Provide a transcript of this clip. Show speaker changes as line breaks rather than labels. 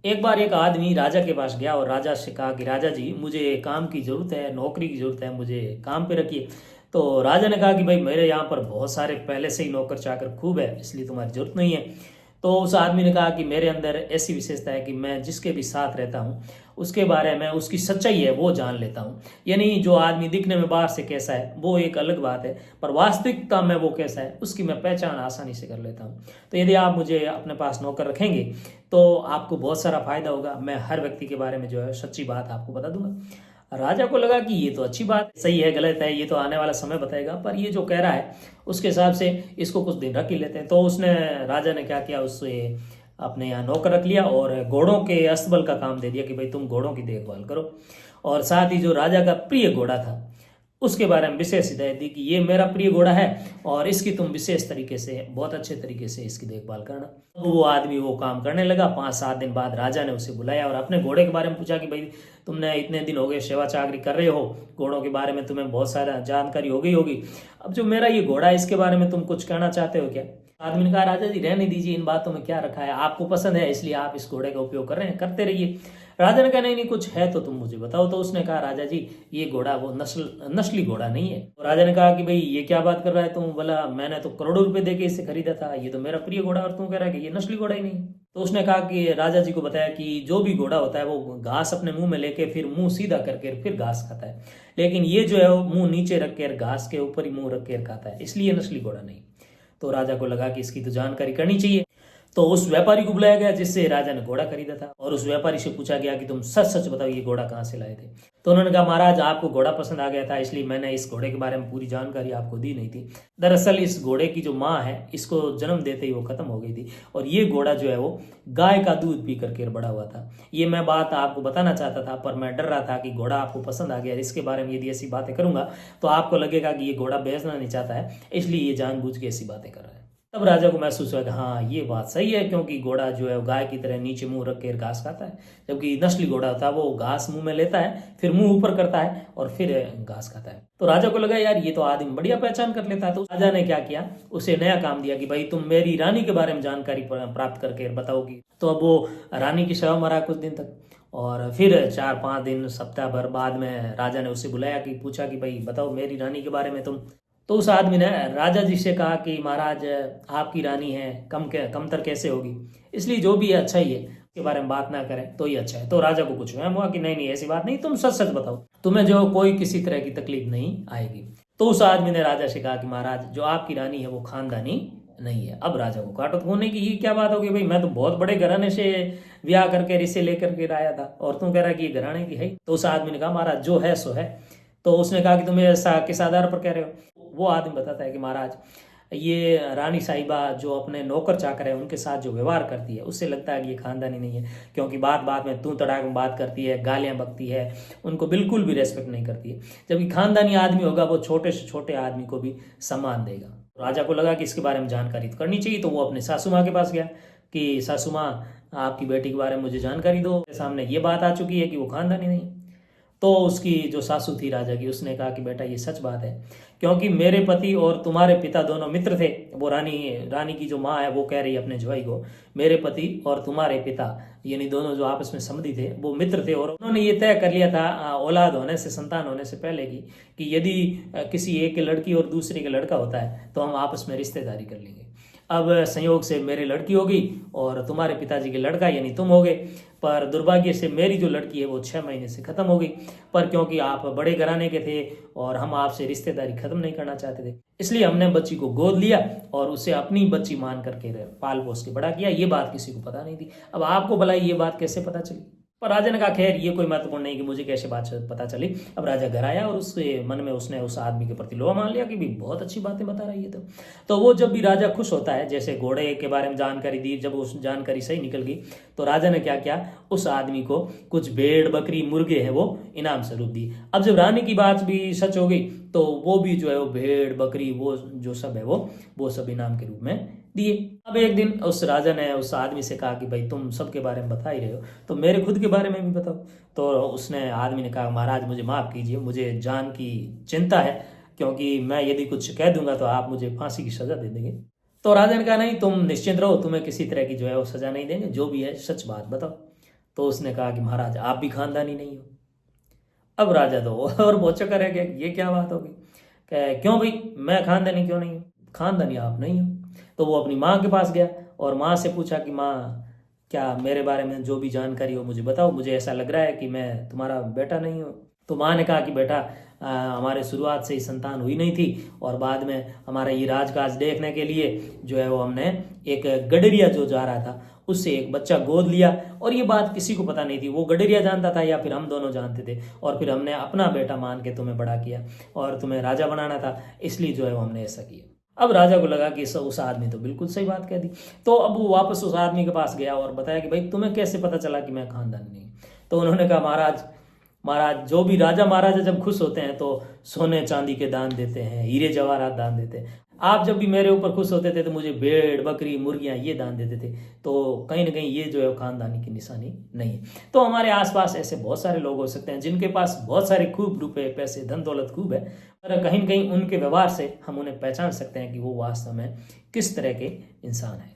एक बार एक आदमी राजा के पास गया और राजा से कहा कि राजा जी, मुझे काम की ज़रूरत है, नौकरी की ज़रूरत है, मुझे काम पे रखिए। तो राजा ने कहा कि भाई, मेरे यहाँ पर बहुत सारे पहले से ही नौकर चाकर खूब है, इसलिए तुम्हारी ज़रूरत नहीं है। तो उस आदमी ने कहा कि मेरे अंदर ऐसी विशेषता है कि मैं जिसके भी साथ रहता हूँ उसके बारे में, उसकी सच्चाई है वो जान लेता हूँ। यानी जो आदमी दिखने में बाहर से कैसा है वो एक अलग बात है, पर वास्तविकता में वो कैसा है उसकी मैं पहचान आसानी से कर लेता हूँ। तो यदि आप मुझे अपने पास नौकर रखेंगे तो आपको बहुत सारा फायदा होगा। मैं हर व्यक्ति के बारे में जो है सच्ची बात आपको बता दूंगा। राजा को लगा कि ये तो अच्छी बात, सही है गलत है ये तो आने वाला समय बताएगा, पर ये जो कह रहा है उसके हिसाब से इसको कुछ दिन रख ही लेते हैं। तो उसने, राजा ने क्या किया, उससे अपने यहाँ नौकर रख लिया और घोड़ों के अस्तबल का काम दे दिया कि भाई तुम घोड़ों की देखभाल करो। और साथ ही जो राजा का प्रिय घोड़ा था उसके बारे में विशेष हिदायत दी कि ये मेरा प्रिय घोड़ा है और इसकी तुम विशेष तरीके से, बहुत अच्छे तरीके से इसकी देखभाल करना। तो वो आदमी वो काम करने लगा। 5-7 दिन बाद राजा ने उसे बुलाया और अपने घोड़े के बारे में पूछा कि भाई, तुमने इतने दिन हो गए सेवा चाकरी कर रहे हो, घोड़ों के बारे में तुम्हें बहुत सारा जानकारी हो गई होगी। अब जो मेरा ये घोड़ा है इसके बारे में तुम कुछ कहना चाहते हो क्या? आदमी ने कहा, राजा जी रहने दीजिए, इन बातों में क्या रखा है, आपको पसंद है इसलिए आप इस घोड़े का उपयोग कर रहे हैं, करते रहिए। राजा ने कहा, नहीं नहीं, कुछ है तो तुम मुझे बताओ। तो उसने कहा, राजा जी ये घोड़ा वो नस्ली घोड़ा नहीं है। तो राजा ने कहा कि भाई ये क्या बात कर रहा है तुम, बोला मैंने तो करोड़ों रुपए देके इसे खरीदा था, ये तो मेरा प्रिय घोड़ा, और तुम कह रहा है कि ये नस्ली घोड़ा ही नहीं। तो उसने कहा कि राजा जी को बताया कि जो भी घोड़ा होता है वो घास अपने मुंह में लेके फिर मुंह सीधा करके फिर घास खाता है, लेकिन ये जो है वो मुंह नीचे रख कर घास के ऊपर ही मुंह रख कर खाता है, इसलिए नस्ली घोड़ा नहीं। तो राजा को लगा कि इसकी तो जानकारी करनी चाहिए। तो उस व्यापारी को बुलाया गया जिससे राजा ने घोड़ा खरीदा था और उस व्यापारी से पूछा गया कि तुम सच सच बताओ ये घोड़ा कहाँ से लाए थे। तो उन्होंने कहा, महाराज आपको घोड़ा पसंद आ गया था इसलिए मैंने इस घोड़े के बारे में पूरी जानकारी आपको दी नहीं थी। दरअसल इस घोड़े की जो माँ है इसको जन्म देते ही वो खत्म हो गई थी और ये घोड़ा जो है वो गाय का दूध पी करके बड़ा हुआ था। ये मैं बात आपको बताना चाहता था, पर मैं डर रहा था कि घोड़ा आपको पसंद आ गया, इसके बारे में यदि ऐसी बातें करूंगा तो आपको लगेगा कि ये घोड़ा बेचना नहीं चाहता है, इसलिए ये जानबूझ के ऐसी बातें कर रहा है। तब राजा को महसूस हुआ कि हाँ ये बात सही है, क्योंकि घोड़ा जो है वो गाय की तरह नीचे मुंह रख कर घास खाता है, जबकि नस्ली घोड़ा होता है वो घास मुंह में लेता है, फिर मुंह ऊपर करता है और फिर घास खाता है। तो राजा को लगा यार ये तो आदमी बढ़िया पहचान कर लेता है। तो राजा ने क्या किया, उसे नया काम दिया कि भाई तुम मेरी रानी के बारे में जानकारी प्राप्त करके बताओगी। तो अब वो रानी की सेवा में रहा कुछ दिन तक, और फिर 4-5 दिन, सप्ताह भर बाद में राजा ने उससे बुलाया कि पूछा कि भाई बताओ मेरी रानी के बारे में तुम। तो उस आदमी ने राजा जी से कहा कि महाराज आपकी रानी है, कमतर कैसे होगी, इसलिए जो भी है अच्छा ही है, इसके बारे में बात ना करें तो ही अच्छा है। तो राजा को कुछ वहम हुआ कि नहीं नहीं ऐसी बात नहीं, तुम सच सच बताओ, तुम्हें जो कोई किसी तरह की तकलीफ नहीं आएगी। तो उस आदमी ने राजा से कहा कि महाराज जो आपकी रानी है वो खानदानी नहीं है। अब राजा को काटो होने की ये क्या बात होगी, भाई मैं तो बहुत बड़े घराने से ब्याह करके रिश्ते लेकर के आया था और तुम कह रहा है कि ये घराने की है। तो उस आदमी ने कहा, महाराज जो है सो है। तो उसने कहा कि तुम ऐसा किस आधार पर कह रहे हो। वो आदमी बताता है कि महाराज ये रानी साहिबा जो अपने नौकर चाकर है उनके साथ जो व्यवहार करती है उससे लगता है कि ये खानदानी नहीं है, क्योंकि बात बात में तू तड़ाक में बात करती है, गालियां बकती है, उनको बिल्कुल भी रेस्पेक्ट नहीं करती है। जबकि खानदानी आदमी होगा वो छोटे से छोटे आदमी को भी सम्मान देगा। राजा को लगा कि इसके बारे में जानकारी तो करनी चाहिए, तो वो अपने सासू माँ के पास गया कि सासू माँ आपकी बेटी के बारे में मुझे जानकारी दो, सामने ये बात आ चुकी है कि वो खानदानी नहीं। तो उसकी जो सासू थी राजा की, उसने कहा कि बेटा ये सच बात है, क्योंकि मेरे पति और तुम्हारे पिता दोनों मित्र थे। वो रानी की जो माँ है वो कह रही है अपने जवाई को, मेरे पति और तुम्हारे पिता यानी दोनों जो आपस में संबंधी थे वो मित्र थे, और उन्होंने ये तय कर लिया था औलाद होने से, संतान होने से पहले की, कि यदि किसी एक के लड़की और दूसरे के लड़का होता है तो हम आपस में रिश्तेदारी कर लेंगे। अब संयोग से मेरी लड़की होगी और तुम्हारे पिताजी के लड़का यानी तुम होगे, पर दुर्भाग्य से मेरी जो लड़की है वो 6 महीने से खत्म हो गई। पर क्योंकि आप बड़े घराने के थे और हम आपसे रिश्तेदारी खत्म नहीं करना चाहते थे, इसलिए हमने बच्ची को गोद लिया और उसे अपनी बच्ची मान करके पाल पोस के बड़ा किया। ये बात किसी को पता नहीं थी। अब आपको भला ये बात कैसे पता चली? पर राजा ने कहा खैर ये कोई महत्वपूर्ण नहीं कि मुझे कैसे बात पता चली। अब राजा घर आया और उसके मन में उसने उस आदमी के प्रति लोहा मान लिया कि भी बहुत अच्छी बातें बता रही है। तो वो जब भी राजा खुश होता है, जैसे घोड़े के बारे में जानकारी दी, जब उस जानकारी सही निकल गई तो राजा ने क्या किया, उस आदमी को कुछ भेड़ बकरी मुर्गे हैं वो इनाम स्वरूप दी। अब जब रानी की बात भी सच हो गई तो वो भी जो है वो भेड़ बकरी वो जो सब है वो सब इनाम के रूप में दिए। अब एक दिन उस राजा ने उस आदमी से कहा कि भाई तुम सबके बारे में बता ही रहे हो तो मेरे खुद के बारे में भी बताओ। तो उसने आदमी ने कहा, महाराज मुझे माफ़ कीजिए, मुझे जान की चिंता है, क्योंकि मैं यदि कुछ कह दूंगा तो आप मुझे फांसी की सजा दे देंगे। तो राजा ने कहा, नहीं तुम निश्चिंत रहो, तुम्हें किसी तरह की जो है वो सजा नहीं देंगे, जो भी है सच बात बताओ। तो उसने कहा कि महाराज आप भी खानदानी नहीं हो। अब राजा तो और बहुत चक्कर है कि ये क्या बात होगी, क्यों भाई मैं खानदानी क्यों नहीं हूँ, खानदानी आप नहीं हो। तो वो अपनी माँ के पास गया और माँ से पूछा कि माँ क्या मेरे बारे में जो भी जानकारी हो मुझे बताओ, मुझे ऐसा लग रहा है कि मैं तुम्हारा बेटा नहीं हूँ। तो माँ ने कहा कि बेटा हमारे शुरुआत से ही संतान हुई नहीं थी और बाद में हमारा ये राजकाज देखने के लिए जो है वो हमने एक गडरिया जो जा रहा था उससे एक बच्चा गोद लिया, और ये बात किसी को पता नहीं थी, वो गडरिया जानता था या फिर हम दोनों जानते थे, और फिर हमने अपना बेटा मान के तुम्हें बड़ा किया और तुम्हें राजा बनाना था, इसलिए जो है वो हमने ऐसा किया। अब राजा को लगा कि उस आदमी तो बिल्कुल सही बात कह दी। तो अब वो वापस उस आदमी के पास गया और बताया कि भाई तुम्हें कैसे पता चला कि मैं खानदानी नहीं। तो उन्होंने कहा महाराज महाराज जो भी राजा महाराजा जब खुश होते हैं तो सोने चांदी के दान देते हैं, हीरे जवाहरात दान देते हैं। आप जब भी मेरे ऊपर खुश होते थे तो मुझे भेड़ बकरी मुर्गियां ये दान देते थे, तो कहीं ना कहीं ये जो है खानदानी की निशानी नहीं है। तो हमारे आसपास ऐसे बहुत सारे लोग हो सकते हैं जिनके पास बहुत सारे खूब रुपए पैसे धन दौलत खूब है, पर कहीं ना कहीं उनके व्यवहार से हम उन्हें पहचान सकते हैं कि वो वास्तव में किस तरह के इंसान है।